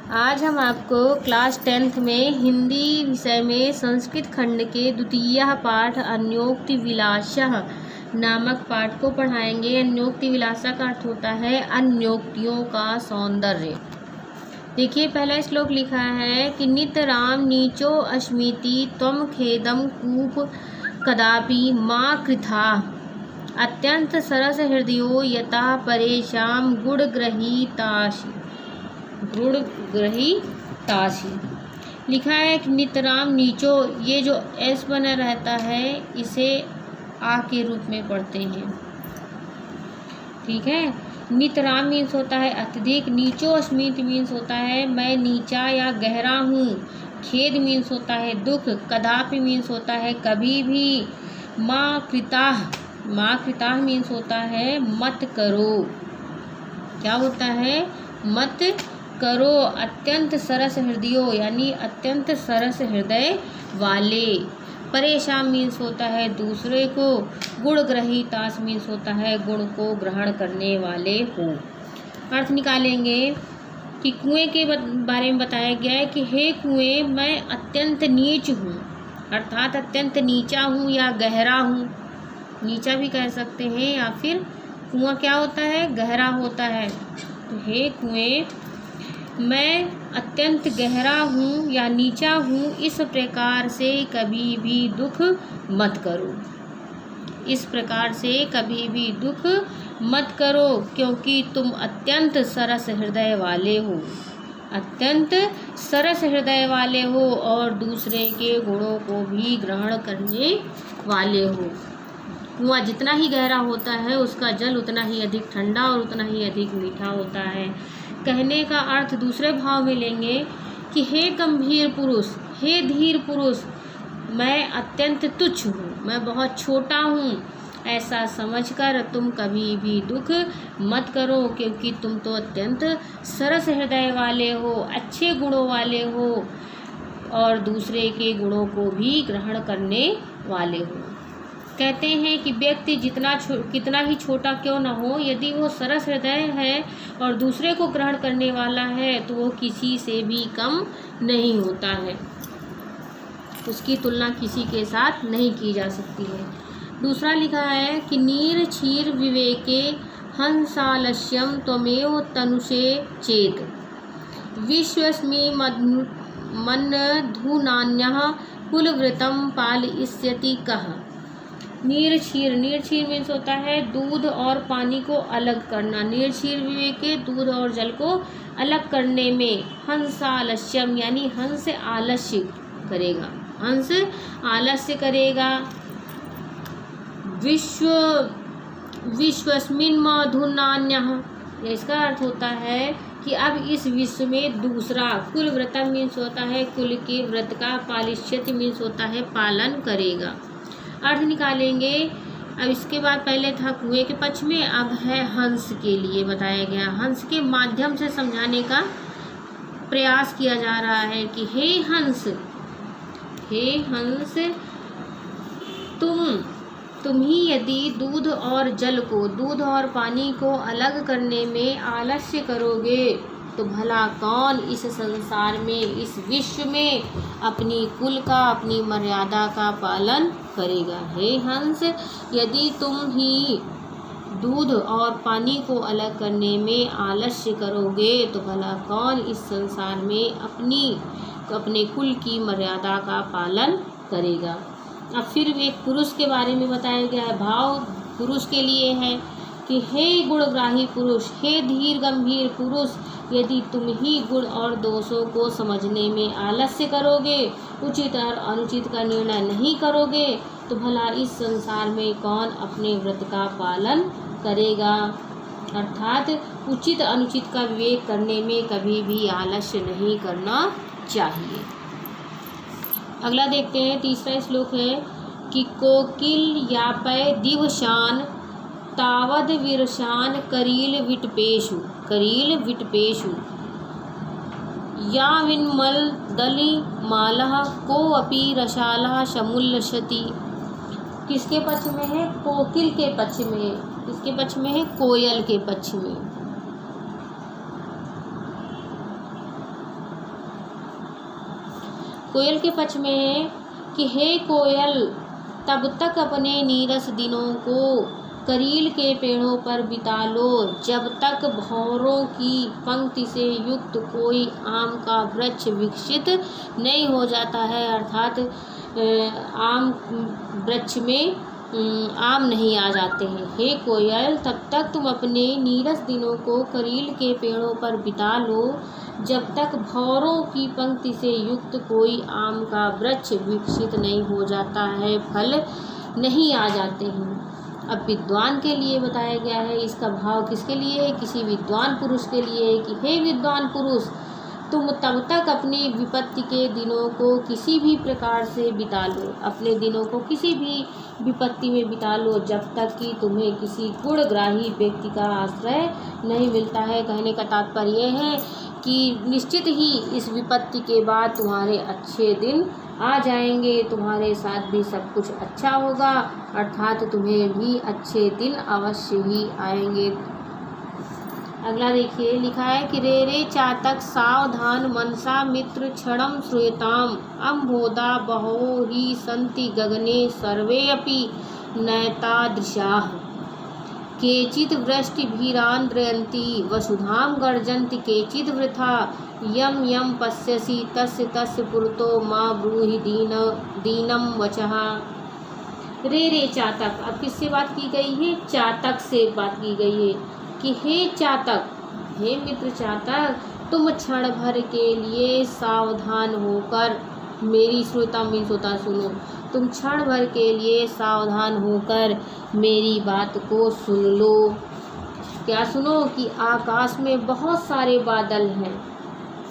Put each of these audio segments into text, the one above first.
आज हम आपको क्लास 10th में हिंदी विषय में संस्कृत खंड के द्वितीय पाठ अन्योक्ति विलासः नामक पाठ को पढ़ाएंगे। अन्योक्ति विलासा का अर्थ होता है अन्योक्तियों का सौंदर्य। देखिए, पहला श्लोक लिखा है कि नितराम नीचो अस्मीति त्वं खेदम कूप कदापि मा कृथा अत्यंत सरस हृदयो यथा परेशान गुणग्रहीतासि। लिखा है कि नितराम नीचो, ये जो एस बना रहता है इसे आ के रूप में पढ़ते हैं। ठीक है। नितराम मीन्स होता है अत्यधिक, नीचो अस्मित मीन्स होता है मैं नीचा या गहरा हूँ, खेद मीन्स होता है दुख, कदापि मीन्स होता है कभी भी, माँ कृताह मीन्स होता है मत करो। क्या होता है? मत करो। अत्यंत सरस हृदयों यानी अत्यंत सरस हृदय वाले। परेशान मीन्स होता है दूसरे को, गुण ग्रहीतास मीन्स होता है गुण को ग्रहण करने वाले हो। अर्थ निकालेंगे कि कुएं के बारे में बताया गया है कि हे कुएं, मैं अत्यंत नीच हूँ, अर्थात अत्यंत नीचा हूँ या गहरा हूँ। नीचा भी कह सकते हैं या फिर कुआं क्या होता है? गहरा होता है। तो हे कुएं, मैं अत्यंत गहरा हूँ या नीचा हूँ, इस प्रकार से कभी भी दुख मत करो। इस प्रकार से कभी भी दुख मत करो, क्योंकि तुम अत्यंत सरस हृदय वाले हो, अत्यंत सरस हृदय वाले हो और दूसरे के गुणों को भी ग्रहण करने वाले हो। कुआं जितना ही गहरा होता है उसका जल उतना ही अधिक ठंडा और उतना ही अधिक मीठा होता है। कहने का अर्थ दूसरे भाव में लेंगे कि हे गंभीर पुरुष, हे धीर पुरुष, मैं अत्यंत तुच्छ हूँ, मैं बहुत छोटा हूँ, ऐसा समझकर तुम कभी भी दुख मत करो, क्योंकि तुम तो अत्यंत सरस हृदय वाले हो, अच्छे गुणों वाले हो और दूसरे के गुणों को भी ग्रहण करने वाले हो। कहते हैं कि व्यक्ति कितना ही छोटा क्यों न हो, यदि वो सरस हृदय है और दूसरे को ग्रहण करने वाला है तो वो किसी से भी कम नहीं होता है, उसकी तुलना किसी के साथ नहीं की जा सकती है। दूसरा लिखा है कि नीर क्षीर विवेके हंसालस्यम त्वमेव तनुषे चेत विश्वस्मि मन्धुनान्यः कुलव्रतं पालयिष्यति कः। नीर क्षीर मीन्स होता है दूध और पानी को अलग करना। नीर क्षीर विवेके, दूध और जल को अलग करने में, हंसालस्यम यानी हंस आलस्य करेगा, हंस आलस्य करेगा। विश्वस्मिन् मधुनान्यः, इसका अर्थ होता है कि अब इस विश्व में दूसरा, कुल व्रतम मीन्स होता है कुल के व्रत का, पालिष्यति मीन्स होता है पालन करेगा। अर्थ निकालेंगे। अब इसके बाद पहले था कुएं के पक्ष में, अब है हंस के लिए बताया गया। हंस के माध्यम से समझाने का प्रयास किया जा रहा है कि हे हंस, तुम ही यदि दूध और पानी को अलग करने में आलस्य करोगे तो भला कौन इस संसार में, इस विश्व में अपनी कुल का, अपनी मर्यादा का पालन करेगा। हे हंस, यदि तुम ही दूध और पानी को अलग करने में आलस्य करोगे तो भला कौन इस संसार में अपने कुल की मर्यादा का पालन करेगा। अब फिर एक पुरुष के बारे में बताया गया है। भाव पुरुष के लिए है कि हे गुणग्राही पुरुष, हे धीर गंभीर पुरुष, यदि तुम ही गुण और दोषों को समझने में आलस्य करोगे, उचित और अनुचित का निर्णय नहीं करोगे तो भला इस संसार में कौन अपने व्रत का पालन करेगा। अर्थात उचित अनुचित का विवेक करने में कभी भी आलस्य नहीं करना चाहिए। अगला देखते हैं, तीसरा श्लोक है कि कोकिल यापय दिवशान तावद विरशान करील विटपेशु या विन्मल दलि मालः को अपि रसालः समुल्लसति। किसके पक्ष में है? कोकिल के पक्ष में। किसके पक्ष में है? कोयल के पक्ष में। कोयल के पक्ष में है कि हे कोयल, तब तक अपने नीरस दिनों को करील के पेड़ों पर बिता लो जब तक भंवरों की पंक्ति से युक्त कोई आम का वृक्ष विकसित नहीं हो जाता है, अर्थात आम वृक्ष में आम नहीं आ जाते हैं। हे कोयल, तब तक तुम अपने नीरस दिनों को करील के पेड़ों पर बिता लो जब तक भंवरों की पंक्ति से युक्त कोई आम का वृक्ष विकसित नहीं हो जाता है, फल नहीं आ जाते हैं। अब विद्वान के लिए बताया गया है। इसका भाव किसके लिए है? किसी विद्वान पुरुष के लिए है कि हे विद्वान पुरुष, तुम तब तक अपनी विपत्ति के दिनों को किसी भी प्रकार से बिता लो, अपने दिनों को किसी भी विपत्ति में बिता लो जब तक कि तुम्हें किसी गुणग्राही व्यक्ति का आश्रय नहीं मिलता है। कहने का तात्पर्य यह है कि निश्चित ही इस विपत्ति के बाद तुम्हारे अच्छे दिन आ जाएंगे, तुम्हारे साथ भी सब कुछ अच्छा होगा, अर्थात तुम्हें भी अच्छे दिन अवश्य ही आएंगे। अगला देखिए, लिखा है कि रे रे चातक सावधान मनसा मित्र क्षणम श्रूयताम अम्भोदा बहवो ही सन्ति गगने सर्वे अपि नयतादृशाः केचित् वृष्टिभिरान्द्रयन्ति वसुधां गर्जन्ति केचित् वृथा यम यम पश्यसि तस्य तस्य पुरतो मा ब्रूहि दीनम वचः। रे रे चातक, अब किससे बात की गई है? चातक से बात की गई है कि हे चातक, हे मित्र चातक, तुम क्षण भर के लिए सावधान होकर, मेरी श्रोता में श्रोता सुनो, तुम क्षण भर के लिए सावधान होकर मेरी बात को सुन लो। क्या सुनो? कि आकाश में बहुत सारे बादल हैं,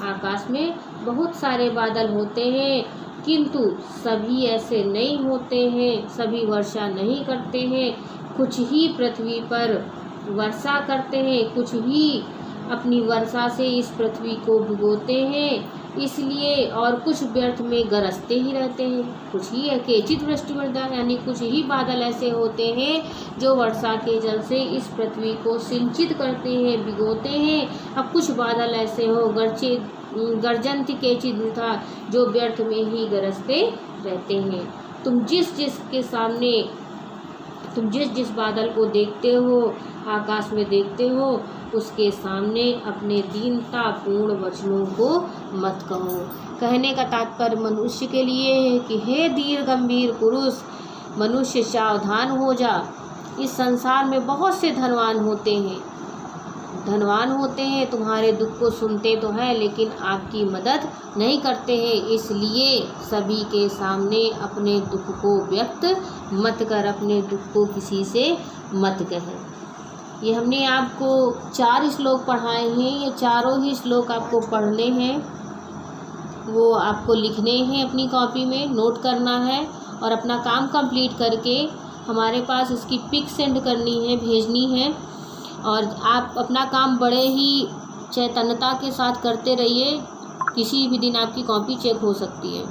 आकाश में बहुत सारे बादल होते हैं, किंतु सभी ऐसे नहीं होते हैं, सभी वर्षा नहीं करते हैं। कुछ ही पृथ्वी पर वर्षा करते हैं, कुछ ही अपनी वर्षा से इस पृथ्वी को भिगोते हैं, इसलिए, और कुछ व्यर्थ में गरजते ही रहते हैं। कुछ ही है केचित वृष्टिवर्धा, यानी कुछ ही बादल ऐसे होते हैं जो वर्षा के जल से इस पृथ्वी को सिंचित करते हैं, भिगोते हैं। अब कुछ बादल ऐसे हो गर्जंती केचित वृथा, जो व्यर्थ में ही गरजते रहते हैं। तुम जिस बादल को देखते हो, आकाश में देखते हो, उसके सामने अपने दीनतापूर्ण वचनों को मत कहो। कहने का तात्पर्य मनुष्य के लिए है कि हे धीर गंभीर पुरुष, मनुष्य सावधान हो जा। इस संसार में बहुत से धनवान होते हैं, तुम्हारे दुख को सुनते तो हैं लेकिन आपकी मदद नहीं करते हैं, इसलिए सभी के सामने अपने दुख को व्यक्त मत कर, अपने दुख को किसी से मत कहे। ये हमने आपको 4 श्लोक पढ़ाए हैं, ये चारों ही श्लोक आपको पढ़ने हैं, वो आपको लिखने हैं अपनी कॉपी में, नोट करना है और अपना काम कंप्लीट करके हमारे पास इसकी पिक सेंड करनी है, भेजनी है। और आप अपना काम बड़े ही चैतन्यता के साथ करते रहिए, किसी भी दिन आपकी कॉपी चेक हो सकती है।